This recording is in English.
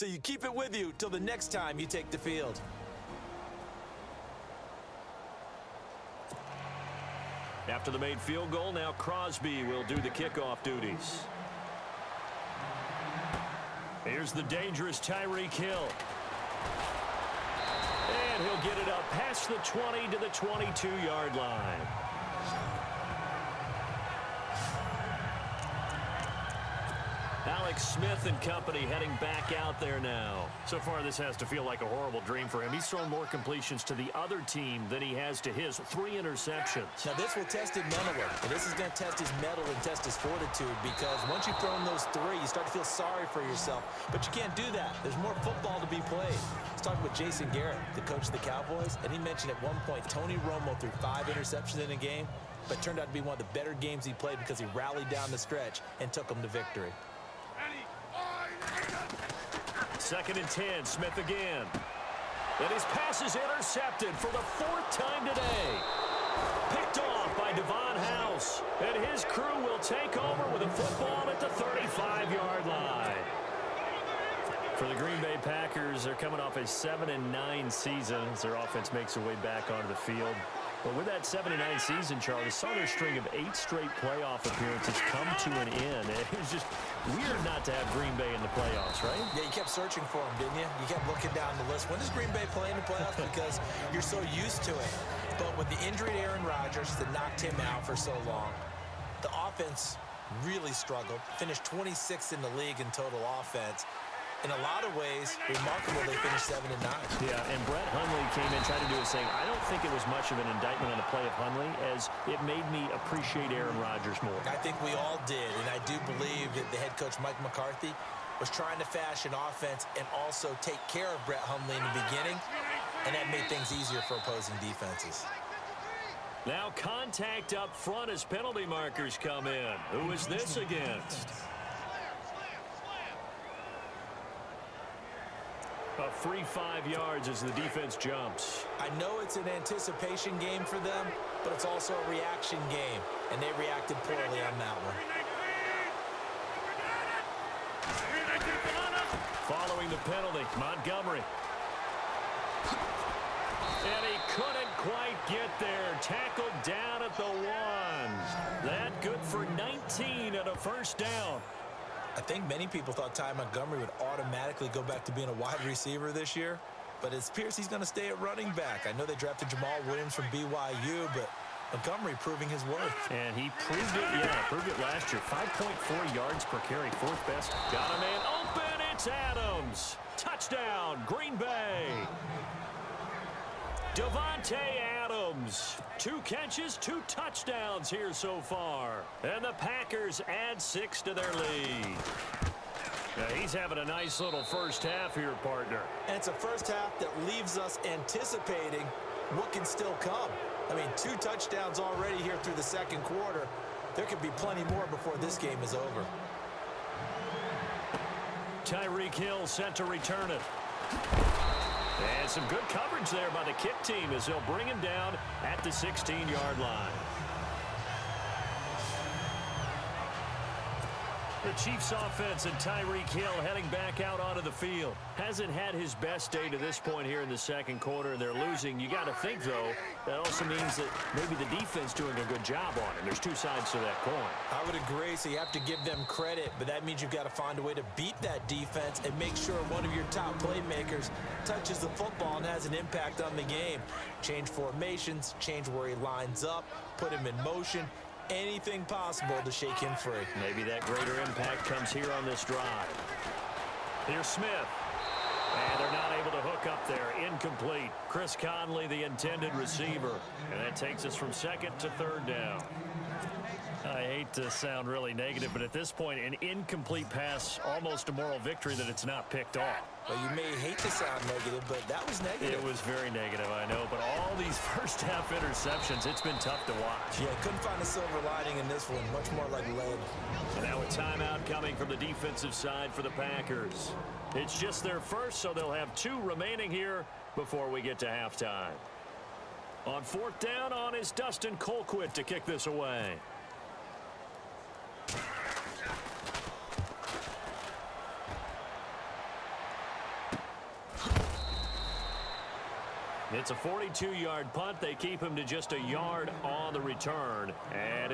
so you keep it with you till the next time you take the field. After the made field goal, now Crosby will do the kickoff duties. Here's the dangerous Tyreek Hill. And he'll get it up past the 20 to the 22-yard line. Alex Smith and company heading back out there now. So far, this has to feel like a horrible dream for him. He's thrown more completions to the other team than he has to his. 3 interceptions. Now, this will test his mentally. And this is going to test his mettle and test his fortitude, because once you've thrown those 3, you start to feel sorry for yourself. But you can't do that. There's more football to be played. Let's talk with Jason Garrett, the coach of the Cowboys, and he mentioned at one point Tony Romo threw 5 interceptions in a game, but it turned out to be one of the better games he played because he rallied down the stretch and took them to victory. 2nd and 10, Smith again. And his pass is intercepted for the 4th time today. Picked off by Devon House. And his crew will take over with a football at the 35-yard line. For the Green Bay Packers, they're coming off a 7-9 season as their offense makes their way back onto the field. But with that 7-9 season, Charlie, saw their string of 8 straight playoff appearances come to an end. It was just weird not to have Green Bay in the playoffs, right? Yeah, you kept searching for them, didn't you? You kept looking down the list. When does Green Bay play in the playoffs? Because you're so used to it. But with the injury to Aaron Rodgers that knocked him out for so long, the offense really struggled. Finished 26th in the league in total offense. In a lot of ways, remarkable they finished 7-9. Yeah, and Brett Hundley came in trying to do his thing. I don't think it was much of an indictment on the play of Hundley, as it made me appreciate Aaron Rodgers more. I think we all did, and I do believe that the head coach, Mike McCarthy, was trying to fashion offense and also take care of Brett Hundley in the beginning, and that made things easier for opposing defenses. Now contact up front as penalty markers come in. Who is this against? A free 5 yards as the defense jumps. I know it's an anticipation game for them, but it's also a reaction game, and they reacted poorly on that one. Following the penalty, Montgomery. And he couldn't quite get there. Tackled down at the 1. That good for 19 and a first down. I think many people thought Ty Montgomery would automatically go back to being a wide receiver this year, but it appears he's going to stay at running back. I know they drafted Jamal Williams from BYU, but Montgomery proving his worth. And he proved it, proved it last year. 5.4 yards per carry, 4th best. Got a man open, it's Adams. Touchdown, Green Bay. Davante Adams. 2 catches, 2 touchdowns here so far. And the Packers add 6 to their lead. Now he's having a nice little first half here, partner. And it's a first half that leaves us anticipating what can still come. I mean, 2 touchdowns already here through the second quarter. There could be plenty more before this game is over. Tyreek Hill set to return it. And some good coverage there by the kick team as they'll bring him down at the 16-yard line. The Chiefs offense and Tyreek Hill heading back out onto the field. Hasn't had his best day to this point here in the second quarter, and they're losing. You got to think, though, that also means that maybe the defense doing a good job on it. There's 2 sides to that coin. I would agree, so you have to give them credit, but that means you've got to find a way to beat that defense and make sure one of your top playmakers touches the football and has an impact on the game. Change formations, change where he lines up, put him in motion. Anything possible to shake him free. Maybe that greater impact comes here on this drive. Here's Smith. And they're not able to hook up there. Incomplete. Chris Conley, the intended receiver. And that takes us from 2nd to 3rd down. I hate to sound really negative, but at this point, an incomplete pass, almost a moral victory that it's not picked off. Well, you may hate to sound negative, but that was negative. It was very negative, I know. But all these first-half interceptions, it's been tough to watch. Yeah, couldn't find a silver lining in this one. Much more like lead. And now a timeout coming from the defensive side for the Packers. It's just their first, so they'll have 2 remaining here before we get to halftime. On 4th down, on is Dustin Colquitt to kick this away. It's a 42-yard punt. They keep him to just a yard on the return. And